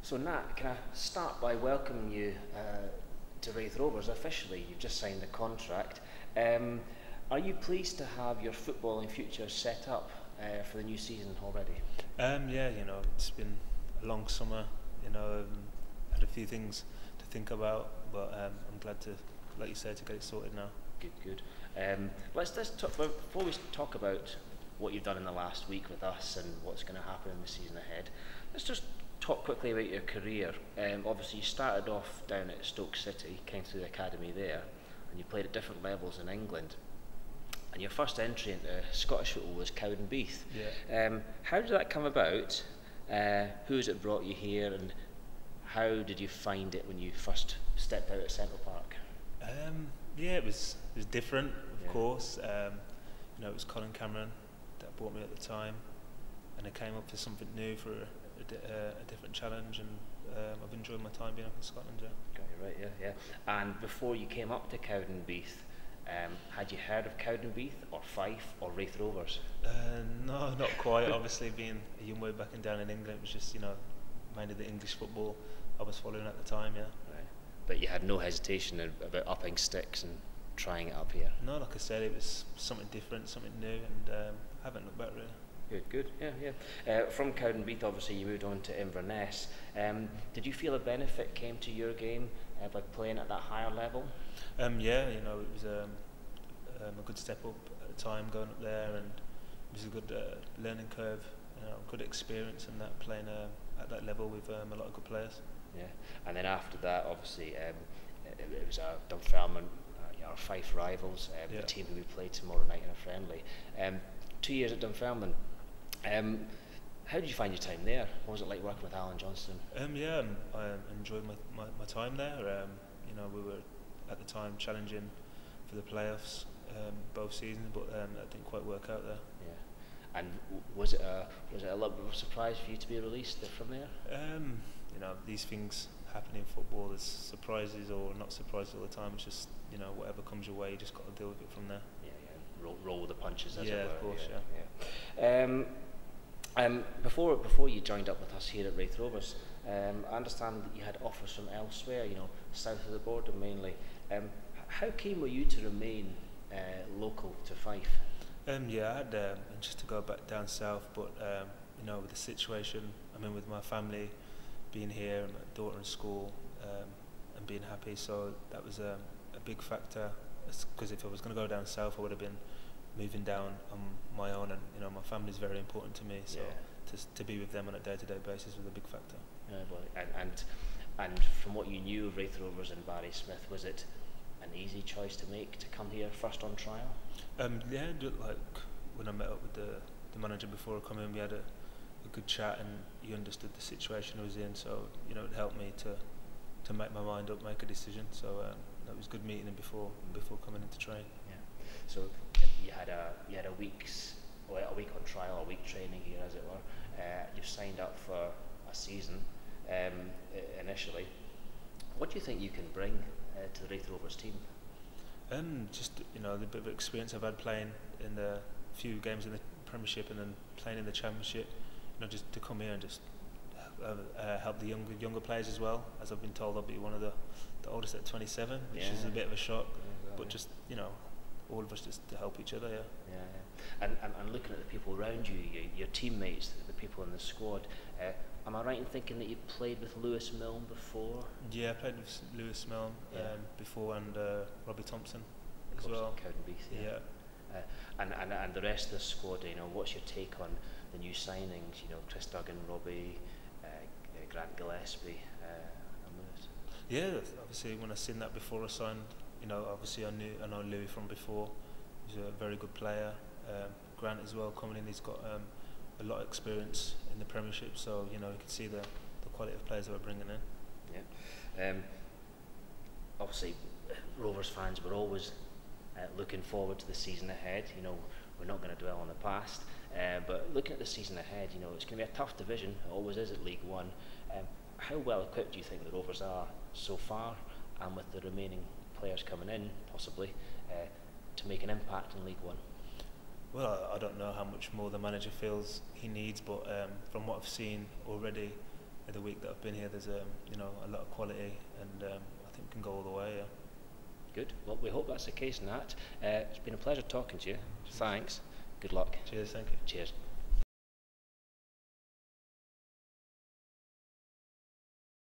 So Nat, can I start by welcoming you to Raith Rovers officially? You've just signed the contract. Um, are you pleased to have your footballing future set up for the new season already? Yeah, it's been a long summer. Had a few things to think about, but I'm glad to, like you said, to get it sorted now. Good, good. Let's talk about, before we talk about what you've done in the last week with us and what's going to happen in the season ahead. Let's just talk quickly about your career. Obviously, you started off down at Stoke City, came through the academy there, and you played at different levels in England. And your first entry into Scottish football was Cowdenbeath. Yeah. How did that come about? Who has it brought you here, and how did you find it when you first stepped out at Central Park? Yeah, it was different, of Yeah. course. It was Colin Cameron that brought me at the time, and I came up to something new for a different challenge, and I've enjoyed my time being up in Scotland. Yeah. Got you right, yeah. And before you came up to Cowdenbeath, had you heard of Cowdenbeath or Fife or Raith Rovers? No, not quite. Obviously, being a young boy back in down in England, it was just mainly the English football I was following at the time. Yeah. Right. But you had no hesitation about upping sticks and trying it up here? No, like I said, it was something different, something new, and haven't looked back really. Good, yeah. From Cowdenbeath, obviously, you moved on to Inverness. Did you feel a benefit came to your game by playing at that higher level? Yeah, it was a good step up at the time going up there, and it was a good learning curve, good experience in that, playing at that level with a lot of good players. Yeah, and then after that, obviously, it was Dunfermline, our Fife rivals, Yeah. the team who we play tomorrow night in a friendly. 2 years at Dunfermline. How did you find your time there? What was it like working with Alan Johnston? Yeah, I enjoyed my time there. We were at the time challenging for the playoffs both seasons, but that didn't quite work out there. Yeah, and was it a little bit of a surprise for you to be released from there? These things happen in football. There's surprises or not surprises all the time. It's just whatever comes your way, you just got to deal with it from there. Yeah. Roll with the punches, as it were. Yeah, of course, yeah. Before you joined up with us here at Raith Rovers, I understand that you had offers from elsewhere, south of the border mainly. How keen were you to remain local to Fife? Yeah, I had just to go back down south, but with the situation I'm in with my family, being here, and my daughter in school, and being happy, so that was a big factor. Because if I was going to go down south, I would have been moving down on my own, and my family is very important to me. So Yeah. to be with them on a day-to-day basis was a big factor. Well, and from what you knew of Raith Rovers and Barry Smith, was it an easy choice to make to come here first on trial? Yeah, like when I met up with the manager before I come in, we had a good chat, and he understood the situation I was in. So it helped me to make my mind up, make a decision. So that was good meeting him before coming into train. Yeah. So you had a week on trial, a week training here, as it were. You've signed up for a season initially. What do you think you can bring to the Raith Rovers team? Just the bit of experience I've had playing in the few games in the Premiership and then playing in the Championship. Just to come here and just help the younger players as well. As I've been told, I'll be one of the oldest at 27, which is a bit of a shock. But just all of us just to help each other. Yeah. And looking at the people around you, your teammates, the people in the squad. Am I right in thinking that you played with Lewis Milne before? Yeah, I played with Lewis Milne before, and Robbie Thompson as well. Cowdenbeath, yeah. And the rest of the squad, what's your take on the new signings? Chris Duggan, Robbie, Grant Gillespie, and Lewis. Yeah, obviously when I seen that before I signed, obviously I know Louis from before. He's a very good player. Grant as well coming in, he's got a lot of experience in the Premiership, so you can see the quality of players that we're bringing in. Yeah. Obviously, Rovers fans were always looking forward to the season ahead. We're not going to dwell on the past, but looking at the season ahead, it's going to be a tough division. It always is at League One. How well equipped do you think the Rovers are so far, and with the remaining players coming in, possibly, to make an impact in League One? Well, I don't know how much more the manager feels he needs, but from what I've seen already, the week that I've I've been here, there's you know, a lot of quality, and I think we can go all the way. Yeah. Good. Well, we hope that's the case, Nat. It's been a pleasure talking to you. Thanks. Good luck. Cheers. Thank you. Cheers.